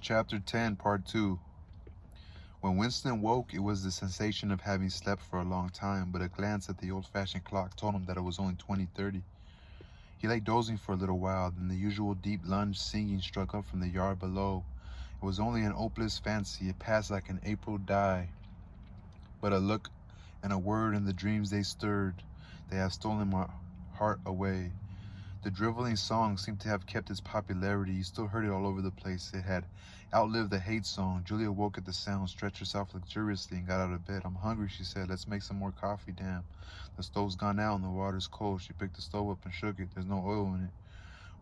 Chapter 10, Part 2. When Winston woke, it was the sensation of having slept for a long time, but a glance at the old-fashioned clock told him that it was only 20:30. He lay dozing for a little while, then the usual deep lunge singing struck up from the yard below. It was only an hopeless fancy. It passed like an April dye. But a look and a word and the dreams they stirred, they have stolen my heart away. The driveling song seemed to have kept its popularity. You still heard it all over the place. It had outlived the hate song. Julia woke at the sound, stretched herself luxuriously, and got out of bed. "I'm hungry," she said. "Let's make some more coffee, damn. The stove's gone out and the water's cold." She picked the stove up and shook it. "There's no oil in it.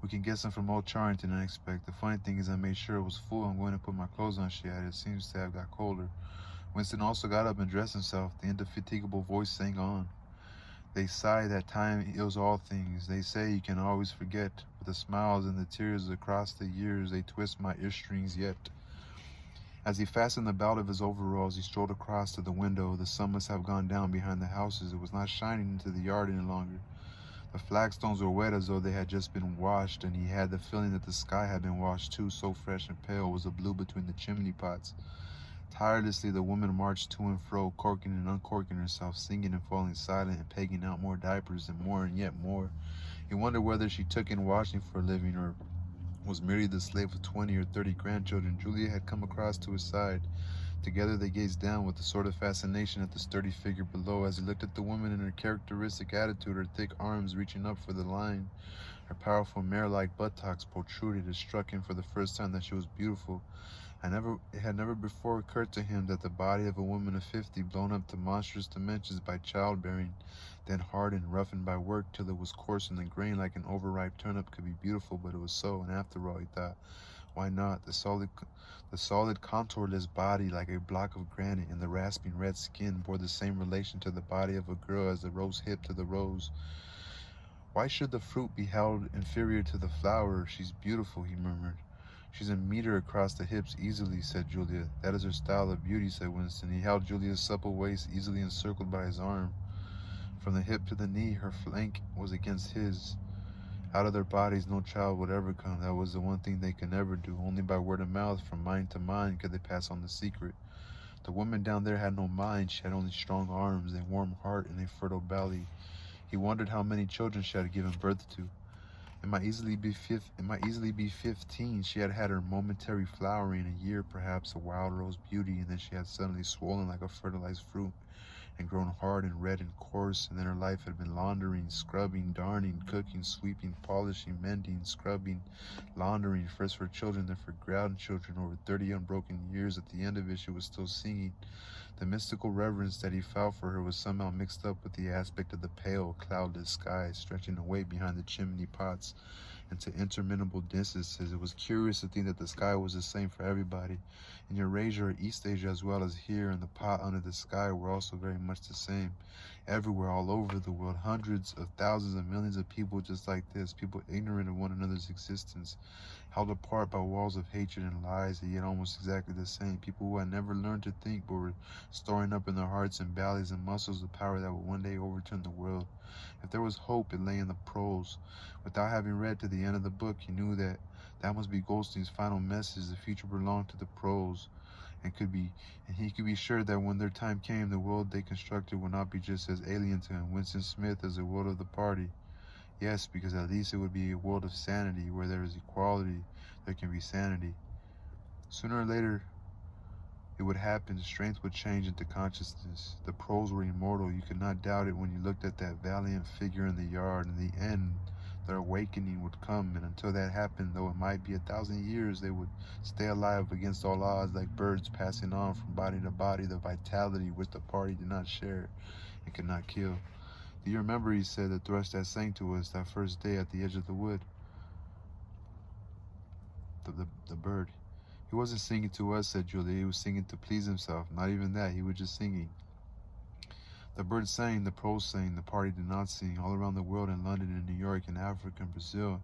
We can get some from old Charrington, I expect. The funny thing is I made sure it was full. I'm going to put my clothes on," she added. "It seems to have got colder." Winston also got up and dressed himself. The indefatigable voice sang on. "They sigh that time heals all things. They say you can always forget. But the smiles and the tears across the years, they twist my earstrings yet." As he fastened the belt of his overalls, he strolled across to the window. The sun must have gone down behind the houses. It was not shining into the yard any longer. The flagstones were wet as though they had just been washed, and he had the feeling that the sky had been washed too, so fresh and pale was the blue between the chimney pots. Tirelessly the woman marched to and fro, corking and uncorking herself, singing and falling silent, and pegging out more diapers and yet more. He wondered whether she took in washing for a living, or was merely the slave of 20 or 30 grandchildren. Julia had come across to his side. Together they gazed down with a sort of fascination at the sturdy figure below. As he looked at the woman in her characteristic attitude, her thick arms reaching up for the line, her powerful mare-like buttocks protruded, it struck him for the first time that she was beautiful. It had never before occurred to him that the body of a woman of 50, blown up to monstrous dimensions by childbearing, then hardened, roughened by work till it was coarse and grain like an overripe turnip, could be beautiful. But it was so, and after all, he thought, why not? The solid contourless body, like a block of granite, and the rasping red skin bore the same relation to the body of a girl as the rose hip to the rose. Why should the fruit be held inferior to the flower? "She's beautiful," he murmured. "She's a meter across the hips easily," said Julia. "That is her style of beauty," said Winston. He held Julia's supple waist easily encircled by his arm. From the hip to the knee, her flank was against his. Out of their bodies no child would ever come. That was the one thing they could never do. Only by word of mouth, from mind to mind, could they pass on the secret. The woman down there had no mind. She had only strong arms, a warm heart, and a fertile belly. He wondered how many children she had given birth to. It might easily be 15. She had had her momentary flowering, a year perhaps, a wild rose beauty, and then she had suddenly swollen like a fertilized fruit, and grown hard and red and coarse, and then her life had been laundering, scrubbing, darning, cooking, sweeping, polishing, mending, scrubbing, laundering, first for children, then for grandchildren, over 30 unbroken years. At the end of it, she was still singing. The mystical reverence that he felt for her was somehow mixed up with the aspect of the pale, cloudless sky stretching away behind the chimney pots into interminable distances. It was curious to think that the sky was the same for everybody. In Eurasia or East Asia as well as here, and the pot under the sky were also very much the same. Everywhere, all over the world, hundreds of thousands of millions of people just like this, people ignorant of one another's existence, held apart by walls of hatred and lies, and yet almost exactly the same. People who had never learned to think, but were storing up in their hearts and bellies and muscles the power that would one day overturn the world. If there was hope, it lay in the prose. Without having read to the end of the book, he knew that that must be Goldstein's final message. The future belonged to the prose, and he could be sure that when their time came, the world they constructed would not be just as alien to him, Winston Smith, as the world of the party. Yes, because at least it would be a world of sanity. Where there is equality, there can be sanity. Sooner or later, it would happen. Strength would change into consciousness. The pros were immortal. You could not doubt it when you looked at that valiant figure in the yard. In the end, their awakening would come, and until that happened, though it might be 1,000 years, they would stay alive against all odds, like birds passing on from body to body, the vitality which the party did not share and could not kill. "Do you remember," he said, "the thrush that sang to us that first day at the edge of the wood?" The bird. "He wasn't singing to us," said Julia. "He was singing to please himself. Not even that. He was just singing." The bird sang, the prose sang, the party did not sing. All around the world, in London and New York and Africa and Brazil,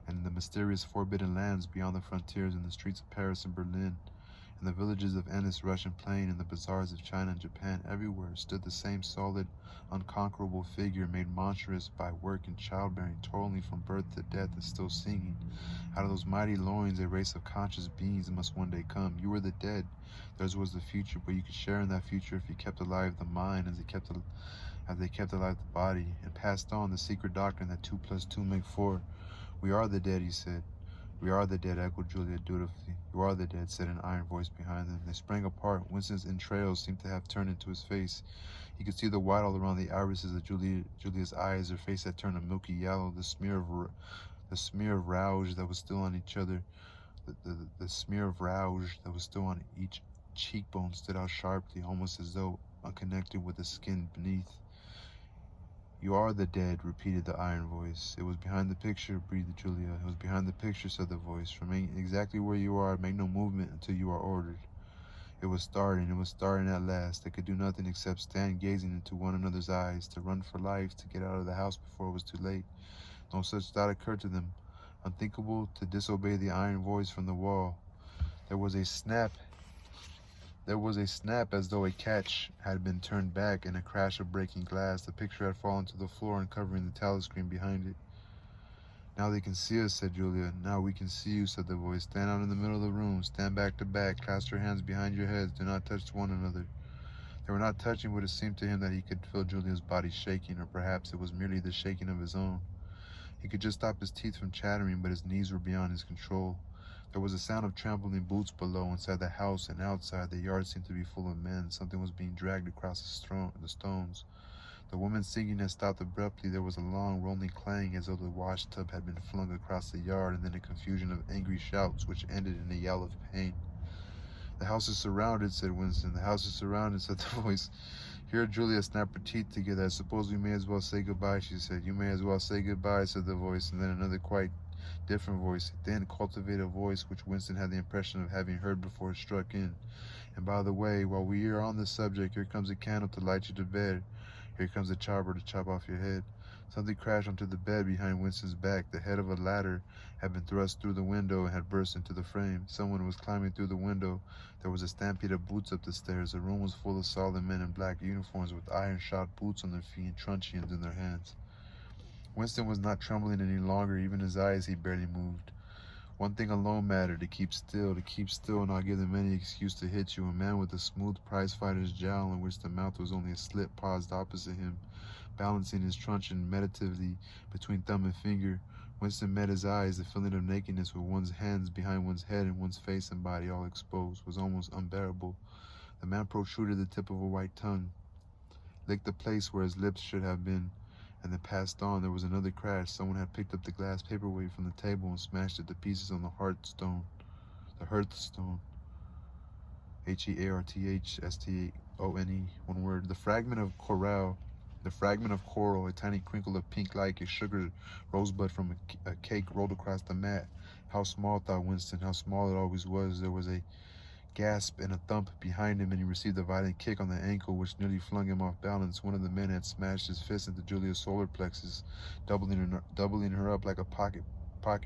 and in the mysterious forbidden lands beyond the frontiers, in the streets of Paris and Berlin, In the villages of endless Russian plain, in the bazaars of China and Japan, everywhere stood the same solid, unconquerable figure made monstrous by work and childbearing, toiling from birth to death and still singing. Out of those mighty loins a race of conscious beings must one day come. You were the dead. Theirs was the future, but you could share in that future if you kept alive the mind as they kept alive the body, and passed on the secret doctrine that 2 plus 2 make 4. We are the dead, he said. We are the dead, echoed Julia dutifully. You are the dead, said an iron voice behind them. They sprang apart. Winston's entrails seemed to have turned into his face. He could see the white all around the irises of Julia's eyes. Her face had turned a milky yellow. The smear of rouge that was still on each other, the smear of rouge that was still on each cheekbone stood out sharply, almost as though unconnected with the skin beneath. You are the dead, repeated the iron voice. It was behind the picture, breathed Julia. It was behind the picture, said the voice. Remain exactly where you are. Make no movement until you are ordered. It was starting at last. They could do nothing except stand gazing into one another's eyes, to run for life, to get out of the house before it was too late. No such thought occurred to them. Unthinkable to disobey the iron voice from the wall. There was a snap as though a catch had been turned back, and a crash of breaking glass. The picture had fallen to the floor, uncovering the telescreen behind it. Now they can see us, said Julia. Now we can see you, said the voice. Stand out in the middle of the room. Stand back to back. Clasp your hands behind your heads. Do not touch one another. They were not touching, but it seemed to him that he could feel Julia's body shaking, or perhaps it was merely the shaking of his own. He could just stop his teeth from chattering, but his knees were beyond his control. There was a sound of trampling boots below. Inside the house and outside, the yard seemed to be full of men. Something was being dragged across the stones. The woman's singing had stopped abruptly. There was a long, rolling clang as though the washtub had been flung across the yard, and then a confusion of angry shouts which ended in a yell of pain. The house is surrounded, said Winston. The house is surrounded, said the voice. Here Julia snapped her teeth together. I suppose we may as well say goodbye, she said. You may as well say goodbye, said the voice, and then another quite different voice, a thin, cultivated voice which Winston had the impression of having heard before it struck in. And by the way, while we are on the subject, here comes a candle to light you to bed. Here comes a chopper to chop off your head. Something crashed onto the bed behind Winston's back. The head of a ladder had been thrust through the window and had burst into the frame. Someone was climbing through the window. There was a stampede of boots up the stairs. The room was full of solid men in black uniforms with iron-shod boots on their feet and truncheons in their hands. Winston was not trembling any longer. Even his eyes, he barely moved. One thing alone mattered, to keep still and not give them any excuse to hit you. A man with a smooth prize-fighter's jowl in which the mouth was only a slit paused opposite him, balancing his truncheon meditatively between thumb and finger. Winston met his eyes. The feeling of nakedness with one's hands behind one's head and one's face and body all exposed was almost unbearable. The man protruded the tip of a white tongue, licked the place where his lips should have been, and then passed on. There was another crash. Someone had picked up the glass paperweight from the table and smashed it to pieces on the hearthstone. Hearthstone, one word. The fragment of coral, a tiny crinkle of pink like a sugar rosebud from a cake rolled across the mat. How small, thought Winston, how small it always was. There was a gasp and a thump behind him, and he received a violent kick on the ankle which nearly flung him off balance. One of the men had smashed his fist into Julia's solar plexus, doubling her up like a pocket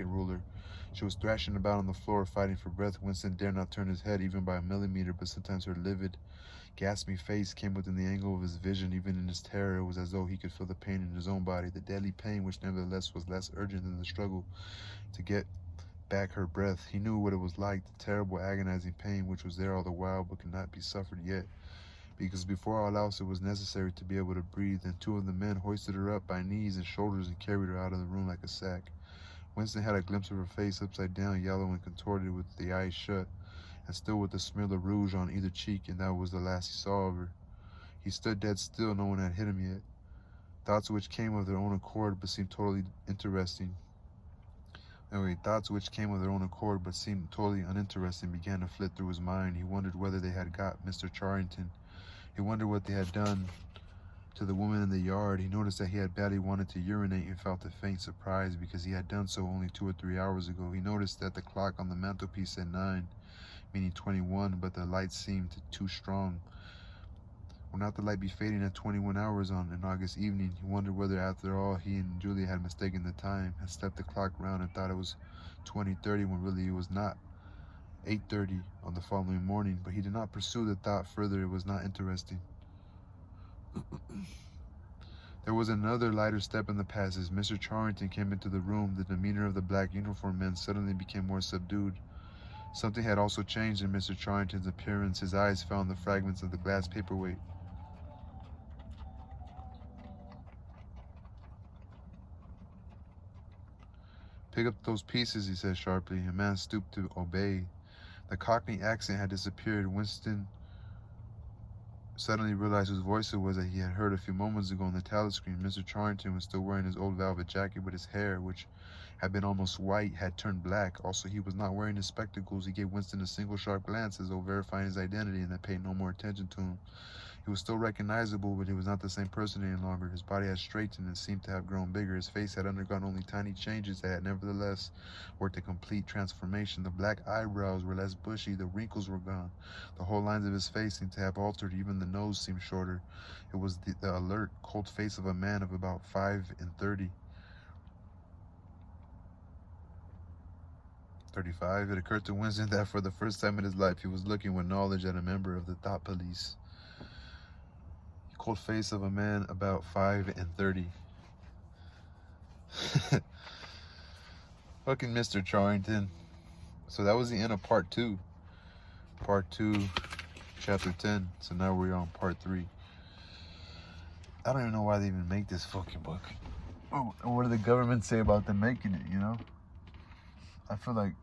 ruler. She was thrashing about on the floor, fighting for breath. Winston dared not turn his head even by a millimeter, but sometimes her livid, gasping face came within the angle of his vision. Even in his terror, it was as though he could feel the pain in his own body, the deadly pain which nevertheless was less urgent than the struggle to get back her breath. He knew what it was like, the terrible, agonizing pain which was there all the while but could not be suffered yet, because before all else it was necessary to be able to breathe, and two of the men hoisted her up by knees and shoulders and carried her out of the room like a sack. Winston had a glimpse of her face, upside down, yellow and contorted, with the eyes shut, and still with the smear of rouge on either cheek, and that was the last he saw of her. He stood dead still. No one had hit him yet. Thoughts which came of their own accord but seemed totally uninteresting began to flit through his mind. He wondered whether they had got Mr. Charrington. He wondered what they had done to the woman in the yard. He noticed that he had badly wanted to urinate and felt a faint surprise because he had done so only 2 or 3 hours ago. He noticed that the clock on the mantelpiece said 9, meaning 21, but the light seemed too strong. Would not the light be fading at 21 hours on an August evening? He wondered whether after all he and Julia had mistaken the time, had stepped the clock round and thought it was 20:30 when really it was not. 8:30 on the following morning, but he did not pursue the thought further. It was not interesting. There was another lighter step in the passage. Mr. Charrington came into the room. The demeanor of the black uniformed men suddenly became more subdued. Something had also changed in Mr. Charrington's appearance. His eyes found the fragments of the glass paperweight. "Pick up those pieces," he said sharply. A man stooped to obey. The Cockney accent had disappeared. Winston suddenly realized whose voice it was that he had heard a few moments ago on the telescreen. Mr. Charrington was still wearing his old velvet jacket, but his hair, which had been almost white, had turned black. Also, he was not wearing his spectacles. He gave Winston a single sharp glance as though verifying his identity, and then paid no more attention to him. He was still recognizable, but he was not the same person any longer. His body had straightened and seemed to have grown bigger. His face had undergone only tiny changes that had nevertheless worked a complete transformation. The black eyebrows were less bushy. The wrinkles were gone. The whole lines of his face seemed to have altered. Even the nose seemed shorter. It was the alert, cold face of a man of about 35. 35. It occurred to Winston that for the first time in his life he was looking with knowledge at a member of the thought police. Cold face of a man about 35. Fucking Mr. Charrington. So that was the end of part 2. Part 2, chapter 10. So now we're on part 3. I don't even know why they even make this fucking book. Oh, and what did the government say about them making it, you know? I feel like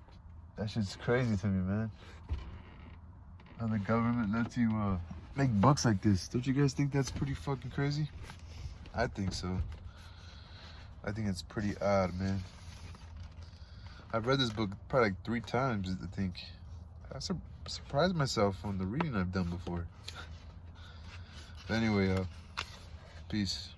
that shit's crazy to me, man. How the government lets you make books like this. Don't you guys think that's pretty fucking crazy? I think so. I think it's pretty odd, man. I've read this book probably like 3 times, I think. I surprised myself on the reading I've done before. But anyway, peace.